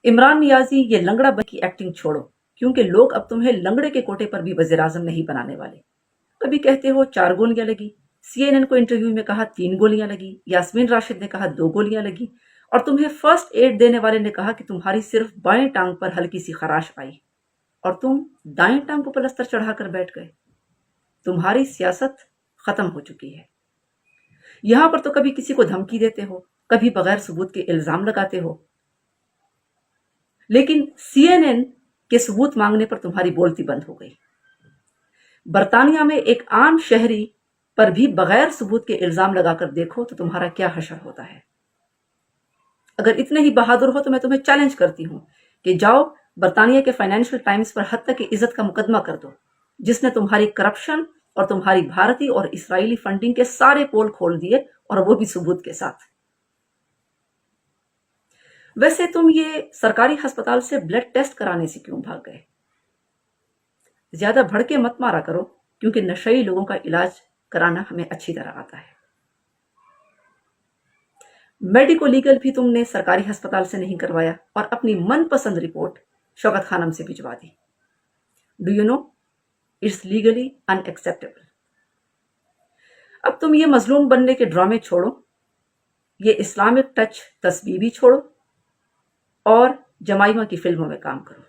عمران نیازی یہ لنگڑا بن کی ایکٹنگ چھوڑو، کیونکہ لوگ اب تمہیں لنگڑے کے کوٹے پر بھی وزیر اعظم نہیں بنانے والے۔ کبھی کہتے ہو 4 گولیاں لگی، CNN کو انٹرویو میں کہا 3 گولیاں لگی، یاسمین راشد نے کہا 2 گولیاں لگی، اور تمہیں فرسٹ ایڈ دینے والے نے کہا کہ تمہاری صرف بائیں ٹانگ پر ہلکی سی خراش آئی اور تم دائیں ٹانگ کو پلستر چڑھا کر بیٹھ گئے۔ تمہاری سیاست ختم ہو چکی ہے۔ یہاں پر تو کبھی کسی کو دھمکی دیتے ہو، کبھی بغیر ثبوت کے الزام لگاتے ہو، لیکن CNN کے ثبوت مانگنے پر تمہاری بولتی بند ہو گئی۔ برطانیہ میں ایک عام شہری پر بھی بغیر ثبوت کے الزام لگا کر دیکھو تو تمہارا کیا حشر ہوتا ہے۔ اگر اتنے ہی بہادر ہو تو میں تمہیں چیلنج کرتی ہوں کہ جاؤ برطانیہ کے فائنینشیل ٹائمز پر حد تک عزت کا مقدمہ کر دو، جس نے تمہاری کرپشن اور تمہاری بھارتی اور اسرائیلی فنڈنگ کے سارے پول کھول دیے، اور وہ بھی ثبوت کے ساتھ۔ ویسے تم یہ سرکاری ہسپتال سے بلڈ ٹیسٹ کرانے سے کیوں بھاگ گئے؟ زیادہ بھڑکے مت مارا کرو، کیونکہ نشئی لوگوں کا علاج کرانا ہمیں اچھی طرح آتا ہے۔ میڈیکو لیگل بھی تم نے سرکاری ہسپتال سے نہیں کروایا اور اپنی من پسند رپورٹ شوکت خانم سے بھجوا دی۔ Do you know it's legally unacceptable. اب تم یہ مظلوم بننے کے ڈرامے چھوڑو، یہ اسلامک ٹچ تصویبی چھوڑو اور جمائمہ کی فلموں میں کام کرو۔